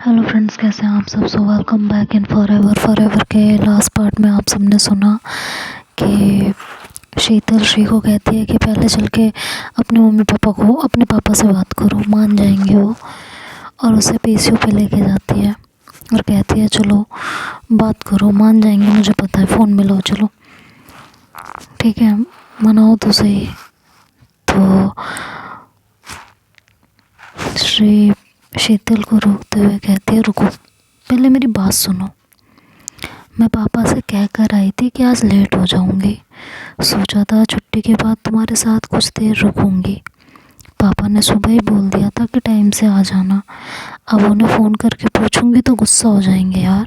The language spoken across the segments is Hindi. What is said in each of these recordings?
हेलो फ्रेंड्स, कैसे हैं आप सब। So welcome back in forever के लास्ट पार्ट में आप सबने सुना कि शीतल श्री को कहती है कि पहले चल के अपने मम्मी पापा को अपने पापा से बात करो, मान जाएंगे वो। और उसे पीसीओ पे लेके जाती है और कहती है चलो बात करो, मान जाएंगे, मुझे पता है, फ़ोन मिलाओ, चलो ठीक है, मनाओ तो सही। तो श्री शीतल को रोकते हुए कहती है रुको, पहले मेरी बात सुनो। मैं पापा से कह कर आई थी कि आज लेट हो जाऊंगी, सोचा था छुट्टी के बाद तुम्हारे साथ कुछ देर रुकूंगी। पापा ने सुबह ही बोल दिया था कि टाइम से आ जाना। अब उन्हें फ़ोन करके पूछूंगी तो गुस्सा हो जाएंगे यार।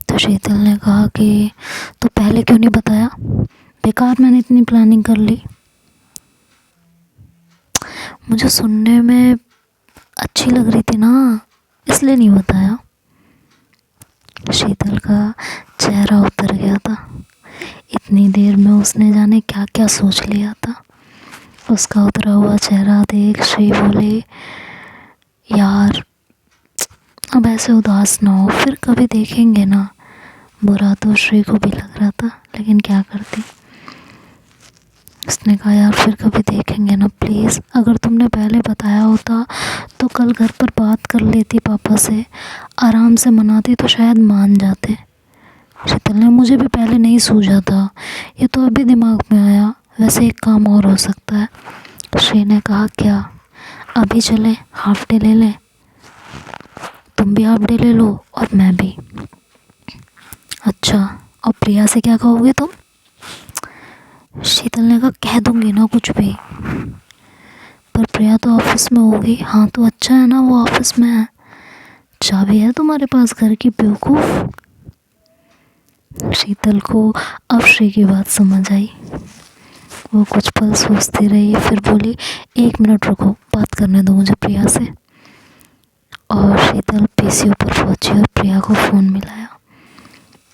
तो शीतल ने कहा कि तो पहले क्यों नहीं बताया, बेकार मैंने इतनी प्लानिंग कर ली। मुझे सुनने में अच्छी लग रही थी ना, इसलिए नहीं बताया। शीतल का चेहरा उतर गया था। इतनी देर में उसने जाने क्या क्या सोच लिया था। उसका उतरा हुआ चेहरा देख श्री बोले, यार अब ऐसे उदास ना हो, फिर कभी देखेंगे ना। बुरा तो श्री को भी लग रहा था, लेकिन क्या करती। उसने कहा यार फिर कभी देखेंगे ना प्लीज़, अगर तुमने पहले बताया होता तो कल घर पर बात कर लेती, पापा से आराम से मनाती तो शायद मान जाते। शीतल ने मुझे भी पहले नहीं सूझा था, ये तो अभी दिमाग में आया, वैसे एक काम और हो सकता है। श्री ने कहा क्या, अभी चले हाफ डे ले लें, तुम भी हाफ डे ले लो और मैं भी। अच्छा, और प्रिया से क्या कहोगे तुम। शीतल ने कहा कह दूंगी ना कुछ भी, पर प्रिया तो ऑफिस में होगी। हाँ तो अच्छा है ना, वो ऑफिस में है, चाबी है तुम्हारे पास घर की, बेवकूफ़। शीतल को अब श्री की बात समझ आई। वो कुछ पल सोचती रही, फिर बोली 1 मिनट रुको, बात करने दो मुझे प्रिया से। और शीतल पीसीओ पर पहुंची और प्रिया को फ़ोन मिलाया।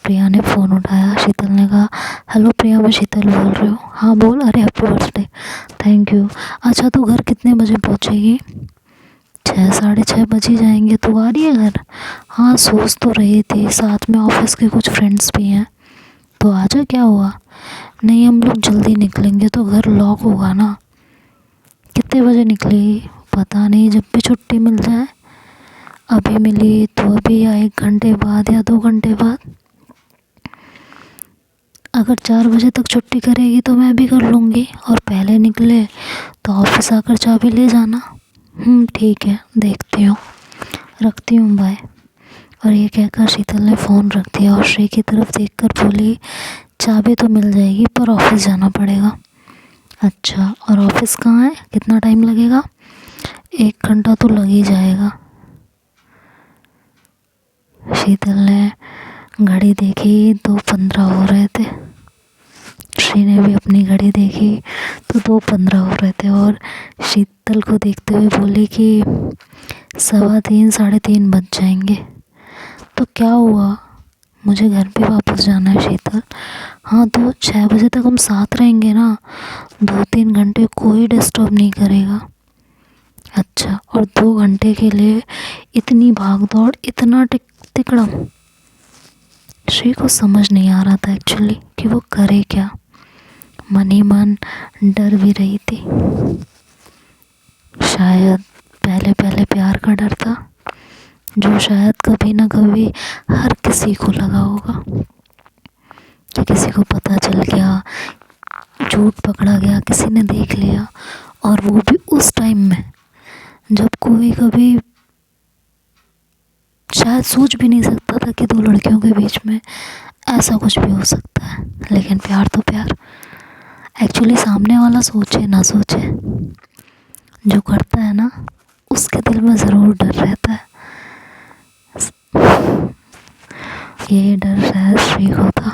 प्रिया ने फ़ोन उठाया। शीतल ने कहा हेलो प्रिया, मैं शीतल बोल रही हूँ। हाँ बोल, अरे हैप्पी बर्थडे, थैंक यू। अच्छा तो घर कितने बजे पहुँचेगी। 6-6:30 बज ही जाएंगे। तो आ रही है घर। हाँ सोच तो रही थी, साथ में ऑफिस के कुछ फ्रेंड्स भी हैं, तो आजा, क्या हुआ। नहीं हम लोग जल्दी निकलेंगे तो घर लॉक होगा ना। कितने बजे निकलेगी, पता नहीं, जब भी छुट्टी मिल जाए। अभी मिली तो अभी, या 1 घंटे बाद या 2 घंटे बाद। अगर 4 बजे तक छुट्टी करेगी तो मैं भी कर लूँगी, और पहले निकले तो ऑफिस आकर चाबी ले जाना। ठीक है, देखती हूँ, रखती हूँ, बाय। और ये कहकर शीतल ने फ़ोन रख दिया और श्री की तरफ देखकर बोली चाबी तो मिल जाएगी पर ऑफिस जाना पड़ेगा। अच्छा, और ऑफिस कहाँ है, कितना टाइम लगेगा। 1 घंटा तो लग ही जाएगा। शीतल ने घड़ी देखी, 2:15 हो रहे थे। श्री ने भी अपनी घड़ी देखी तो 2:15 हो रहे थे, और शीतल को देखते हुए बोली कि 3:15 3:30 बज जाएंगे। तो क्या हुआ, मुझे घर पे वापस जाना है शीतल। हाँ तो 6 बजे तक हम साथ रहेंगे ना, 2-3 घंटे कोई डिस्टर्ब नहीं करेगा। अच्छा, और 2 घंटे के लिए इतनी भाग दौड़, इतना तिकड़म। श्री को समझ नहीं आ रहा था एक्चुअली कि वो करे क्या। मन ही मन डर भी रही थी, शायद पहले पहले प्यार का डर था, जो शायद कभी ना कभी हर किसी को लगा होगा कि किसी को पता चल गया, झूठ पकड़ा गया, किसी ने देख लिया, और वो भी उस टाइम में जब कोई कभी शायद सोच भी नहीं सकता था कि 2 लड़कियों के बीच में ऐसा कुछ भी हो सकता है। लेकिन प्यार तो प्यार, एक्चुअली सामने वाला सोचे ना सोचे, जो करता है ना उसके दिल में ज़रूर डर रहता है। ये डर शायद श्री को था।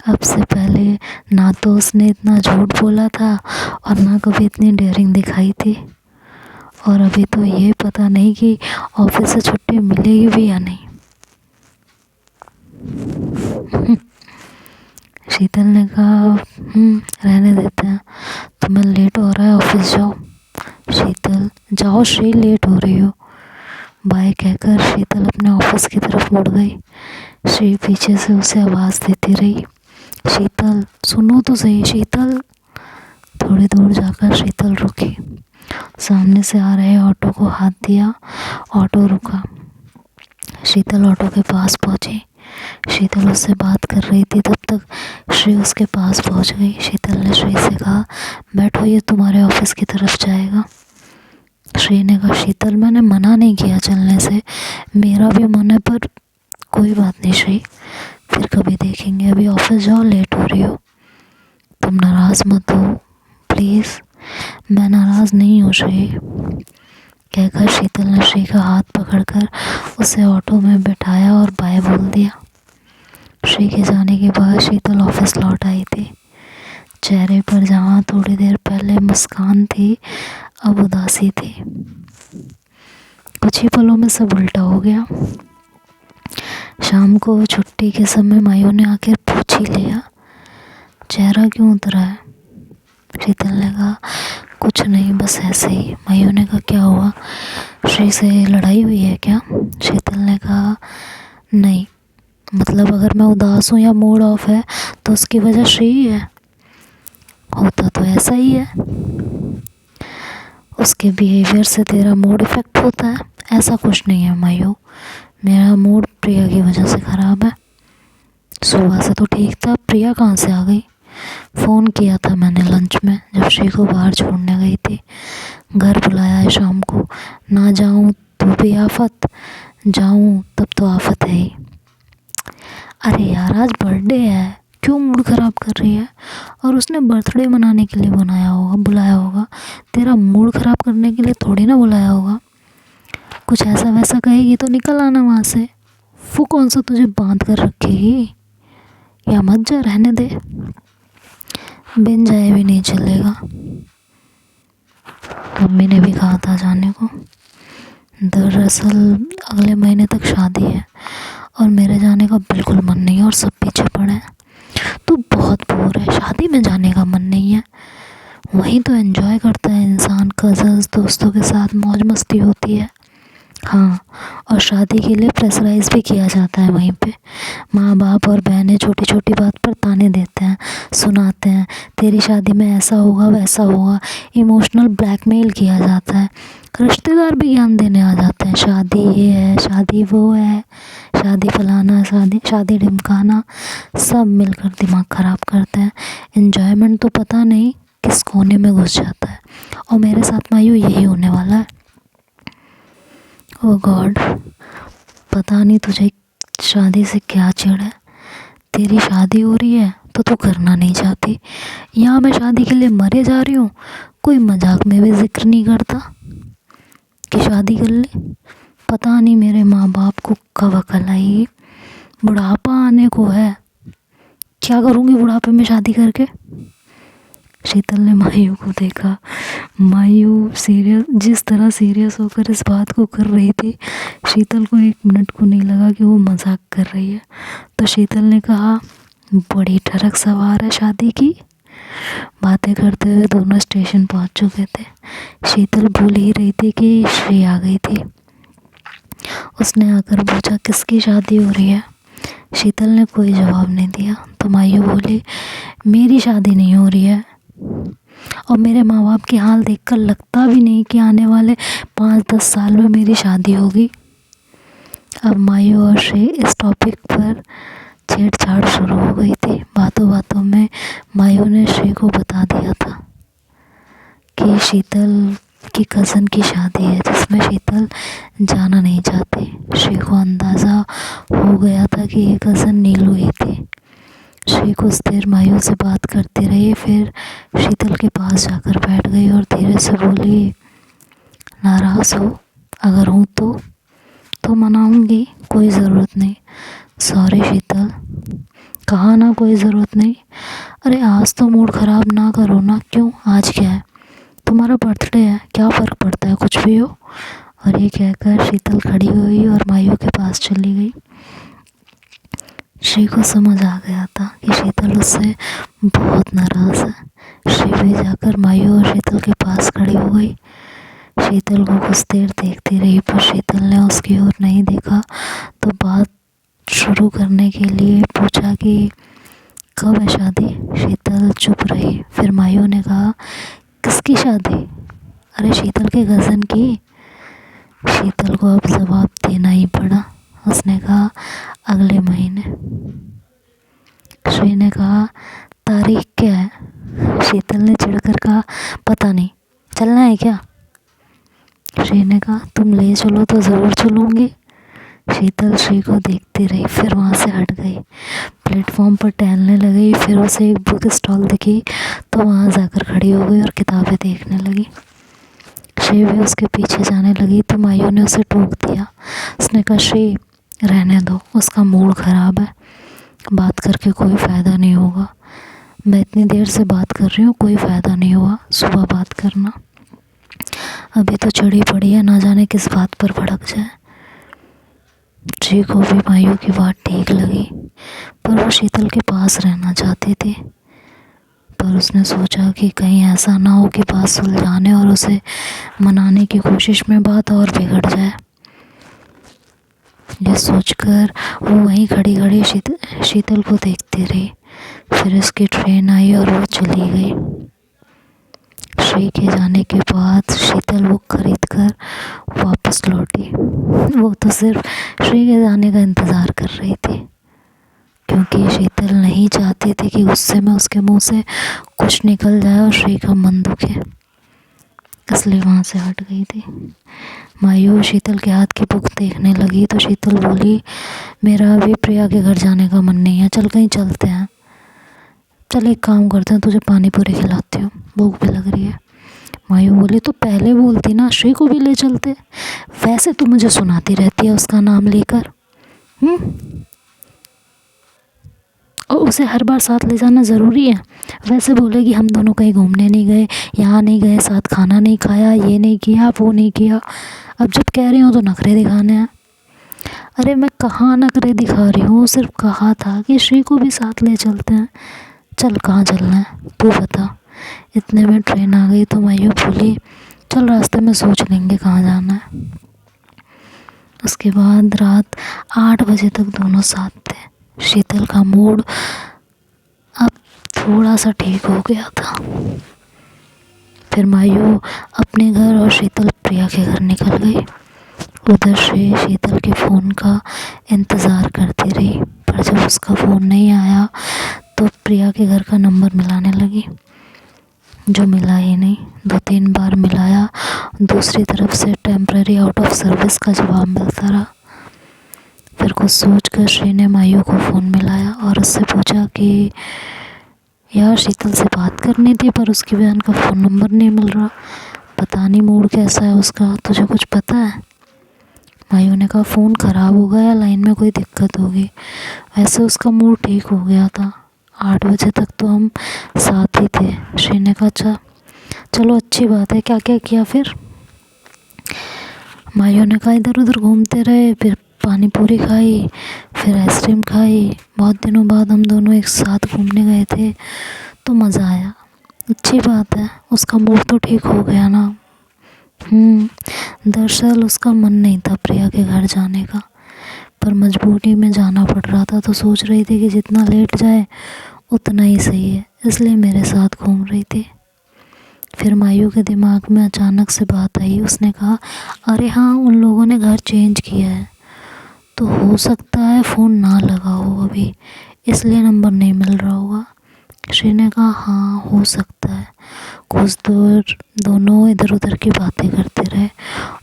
अब से पहले ना तो उसने इतना झूठ बोला था और ना कभी इतनी डेयरिंग दिखाई थी, और अभी तो ये पता नहीं कि ऑफिस से छुट्टी मिलेगी भी या नहीं। शीतल ने कहा रहने देते हैं, तुम्हें लेट हो रहा है, ऑफिस जाओ। शीतल जाओ श्री, लेट हो रही हो। बाय कहकर शीतल अपने ऑफिस की तरफ मुड़ गई। श्री पीछे से उसे आवाज़ देती रही, शीतल सुनो तो सही शीतल। थोड़ी दूर जाकर शीतल रुकी, सामने से आ रहे ऑटो को हाथ दिया। ऑटो रुका। शीतल ऑटो के पास पहुंची। शीतल उससे बात कर रही थी, तब तक श्री उसके पास पहुंच गई। शीतल ने श्री से कहा, बैठो ये तुम्हारे ऑफिस की तरफ जाएगा। श्री ने कहा, शीतल मैंने मना नहीं किया चलने से, मेरा भी मन है, पर कोई बात नहीं श्री, फिर कभी देखेंगे, अभी ऑफिस जाओ, लेट हो रही हो। तुम नाराज़ मत हो प्लीज़। मैं नाराज़ नहीं हूँ श्री, कहकर शीतल ने श्री का हाथ पकड़कर उसे ऑटो में बिठाया और बाय बोल दिया। श्री के जाने के बाद शीतल ऑफिस लौट आई थी। चेहरे पर जहाँ थोड़ी देर पहले मुस्कान थी, अब उदासी थी। कुछ ही पलों में सब उल्टा हो गया। शाम को छुट्टी के समय मायू ने आकर पूछ ही लिया, चेहरा क्यों उतरा है? शीतल ने कहा, कुछ नहीं, बस ऐसे ही। मायू ने कहा, क्या हुआ, श्री से लड़ाई हुई है क्या? शीतल ने कहा, नहीं, मतलब अगर मैं उदास हूँ या मूड ऑफ है तो उसकी वजह श्री ही है। होता तो ऐसा ही है, उसके बिहेवियर से तेरा मूड इफ़ेक्ट होता है। ऐसा कुछ नहीं है मायू, मेरा मूड प्रिया की वजह से ख़राब है। सुबह से तो ठीक था, प्रिया कहाँ से आ गई? फ़ोन किया था मैंने लंच में, जब श्री को बाहर छोड़ने गई थी। घर बुलाया है शाम को, ना जाऊँ तो भी आफत, जाऊँ तब तो आफत है ही। अरे यार आज बर्थडे है, क्यों मूड ख़राब कर रही है? और उसने बर्थडे मनाने के लिए बुलाया होगा, तेरा मूड ख़राब करने के लिए थोड़ी ना बुलाया होगा। कुछ ऐसा वैसा कहेगी तो निकल आना वहाँ से, वो कौन सा तुझे बांध कर रखेगी? या मत जा, रहने दे, बिन जाए भी नहीं चलेगा। मम्मी ने भी कहा था जाने को। दरअसल अगले महीने तक शादी है और मेरे जाने का बिल्कुल मन नहीं है और सब पीछे पड़े हैं। तो बहुत बोर है, शादी में जाने का मन नहीं है, वहीं तो एंजॉय करता है इंसान, कज़न्स दोस्तों के साथ मौज मस्ती होती है। हाँ, और शादी के लिए प्रेशराइज़ भी किया जाता है वहीं पे। माँ बाप और बहनें छोटी छोटी बात पर ताने देते हैं, सुनाते हैं, तेरी शादी में ऐसा होगा वैसा होगा, इमोशनल ब्लैकमेल किया जाता है। रिश्तेदार भी ज्ञान देने आ जाते हैं, शादी ये है, शादी वो है, शादी फलाना, शादी ढिमकाना, सब मिलकर दिमाग ख़राब करते हैं। एन्जॉयमेंट तो पता नहीं किस कोने में घुस जाता है, और मेरे साथ मायू यही होने वाला है। ओह गॉड, पता नहीं तुझे शादी से क्या चिढ़ है? तेरी शादी हो रही है तो तू करना नहीं चाहती, यहाँ मैं शादी के लिए मरे जा रही हूँ, कोई मजाक में भी जिक्र नहीं करता कि शादी कर ले। पता नहीं मेरे माँ बाप को कब अकल आएगी, बुढ़ापा आने को है, क्या करूँगी बुढ़ापे में शादी करके? शीतल ने मायू को देखा। मायू सीरियस, जिस तरह सीरियस होकर इस बात को कर रही थी, शीतल को एक मिनट को नहीं लगा कि वो मजाक कर रही है। तो शीतल ने कहा, बड़ी ठरक सवार है शादी की। बातें करते हुए दोनों स्टेशन पहुंच चुके थे। शीतल भूल ही रही थी कि श्री आ गई थी। उसने आकर पूछा, किसकी शादी हो रही है? शीतल ने कोई जवाब नहीं दिया। तो मायू बोली, मेरी शादी नहीं हो रही है, और मेरे माँ बाप की हाल देखकर लगता भी नहीं कि आने वाले 5-10 साल में मेरी शादी होगी। अब मायू और श्री इस टॉपिक पर छेड़छाड़ शुरू हो गई थी। बातों बातों में मायू ने श्री को बता दिया था कि शीतल की कज़न की शादी है, जिसमें शीतल जाना नहीं चाहती। श्री को अंदाज़ा हो गया था कि ये कज़न नीलू ही थी। श्री कुछ देर मायू से बात करती रही, फिर शीतल के पास जाकर बैठ गई और धीरे से बोली, नाराज़ हो? अगर हूँ तो मनाऊंगी, कोई ज़रूरत नहीं। सॉरी शीतल। कहा ना कोई ज़रूरत नहीं। अरे आज तो मूड ख़राब ना करो ना। क्यों, आज क्या है? तुम्हारा बर्थडे है, क्या फ़र्क पड़ता है, कुछ भी हो। और ये कहकर शीतल खड़ी हुई और मायू के पास चली गई। श्री को समझ आ गया था कि शीतल उससे बहुत नाराज़ है। श्री भी जाकर मायू और शीतल के पास खड़ी हो गई। शीतल को कुछ देर देखती रही, पर शीतल ने उसके कब है शादी? शीतल चुप रही। फिर मायू ने कहा, किसकी शादी? अरे शीतल के कज़न की। शीतल को अब जवाब देना ही पड़ा। उसने कहा, अगले महीने। श्री ने कहा, तारीख क्या है? शीतल ने चिढ़कर कहा, पता नहीं, चलना है क्या? श्री ने कहा, तुम ले चलो तो ज़रूर चलूँगी। शीतल श्री को देखती रही, फिर वहाँ से हट गई। प्लेटफॉर्म पर टहलने लगी। फिर उसे एक बुक स्टॉल दिखी तो वहाँ जाकर खड़ी हो गई और किताबें देखने लगी। श्री भी उसके पीछे जाने लगी तो मायू ने उसे टोक दिया। उसने कहा, श्री रहने दो, उसका मूड ख़राब है, बात करके कोई फ़ायदा नहीं होगा। मैं इतनी देर से बात कर रही हूँ, कोई फ़ायदा नहीं हुआ, सुबह बात करना। अभी तो चढ़ी पड़ी है, ना जाने किस बात पर भड़क जाए। श्री को भी मायू की बात ठीक लगी, पर वो शीतल के पास रहना चाहती थी। पर उसने सोचा कि कहीं ऐसा ना हो कि बात सुलझाने और उसे मनाने की कोशिश में बात और बिगड़ जाए। ये सोचकर वो वहीं खड़ी खड़ी शीतल को देखती रही। फिर उसकी ट्रेन आई और वो चली गई। श्री के जाने के बाद शीतल बुक खरीद कर वापस लौटी। वो तो सिर्फ श्री के जाने का इंतज़ार कर रही थी, क्योंकि शीतल नहीं चाहती थी कि गुस्से में उसके मुंह से कुछ निकल जाए और श्री का मन दुखे, इसलिए वहाँ से हट गई थी। मायू शीतल के हाथ की बुक देखने लगी तो शीतल बोली, मेरा अभी प्रिया के घर जाने का मन नहीं है, चल कहीं चलते हैं। चल एक काम करते हैं, तुझे पानी पूरी खिलाती हूँ, भूख भी लग रही है। मायू बोली, तो पहले बोलती ना, श्री को भी ले चलते। वैसे तो मुझे सुनाती रहती है उसका नाम लेकर, और उसे हर बार साथ ले जाना ज़रूरी है? वैसे बोलेगी हम दोनों कहीं घूमने नहीं गए, यहाँ नहीं गए, साथ खाना नहीं खाया, ये नहीं किया, वो नहीं किया। अब जब कह रही हूँ तो नखरे दिखाने हैं। अरे मैं कहाँ नखरे दिखा रही हूँ, सिर्फ कहा था कि श्री को भी साथ ले चलते हैं। चल कहाँ चलना है तू बता। इतने में ट्रेन आ गई तो मायू बोली, चल रास्ते में सोच लेंगे कहाँ जाना है। उसके बाद रात 8 बजे तक दोनों साथ थे। शीतल का मूड अब थोड़ा सा ठीक हो गया था। फिर मायू अपने घर और शीतल प्रिया के घर निकल गई। उधर से शीतल के फ़ोन का इंतज़ार करती रही, पर जब उसका फ़ोन नहीं आया तो प्रिया के घर का नंबर मिलाने लगी, जो मिला ही नहीं। 2-3 बार मिलाया, दूसरी तरफ से टेम्पररी आउट ऑफ सर्विस का जवाब मिलता रहा। फिर कुछ सोच कर श्री ने मायू को फ़ोन मिलाया और उससे पूछा कि यार शीतल से बात करनी थी, पर उसकी बहन का फ़ोन नंबर नहीं मिल रहा, पता नहीं मूड कैसा है उसका, तुझे कुछ पता है? मायू ने कहा, फ़ोन ख़राब हो गया, लाइन में कोई दिक्कत होगी, वैसे उसका मूड ठीक हो गया था। 8 बजे तक तो हम साथ ही थे। श्री ने कहा, अच्छा चलो अच्छी बात है, क्या क्या किया फिर? मायू ने कहा, इधर उधर घूमते रहे, फिर पानी पूरी खाई, फिर आइसक्रीम खाई। बहुत दिनों बाद हम दोनों एक साथ घूमने गए थे तो मज़ा आया। अच्छी बात है, उसका मूड तो ठीक हो गया ना? दरअसल उसका मन नहीं था प्रिया के घर जाने का, पर मजबूरी में जाना पड़ रहा था, तो सोच रही थी कि जितना लेट जाए उतना ही सही है, इसलिए मेरे साथ घूम रही थी। फिर मायू के दिमाग में अचानक से बात आई। उसने कहा, अरे हाँ, उन लोगों ने घर चेंज किया है, तो हो सकता है फ़ोन ना लगा हो अभी, इसलिए नंबर नहीं मिल रहा होगा। श्री ने कहा, हाँ हो सकता है। कुछ देर दोनों इधर उधर की बातें करते रहे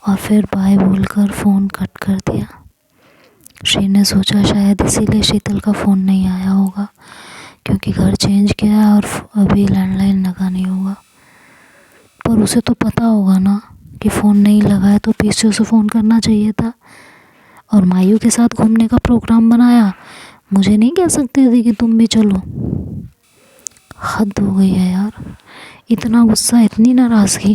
और फिर बाय बोलकर फ़ोन कट कर दिया। श्री ने सोचा शायद इसीलिए शीतल का फ़ोन नहीं आया होगा, क्योंकि घर चेंज किया है और अभी लैंडलाइन लगा नहीं होगा। पर उसे तो पता होगा ना कि फ़ोन नहीं लगा है, तो पीछे से फ़ोन करना चाहिए था। और मायू के साथ घूमने का प्रोग्राम बनाया, मुझे नहीं कह सकती थी कि तुम भी चलो। हद हो गई है यार, इतना गुस्सा, इतनी नाराज़गी।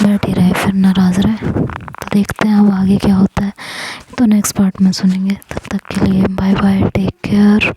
बैठे रहे फिर नाराज़ रहे, तो देखते हैं अब आगे क्या होता है, तो नेक्स्ट पार्ट में सुनेंगे। तब तक के लिए बाय बाय, टेक केयर।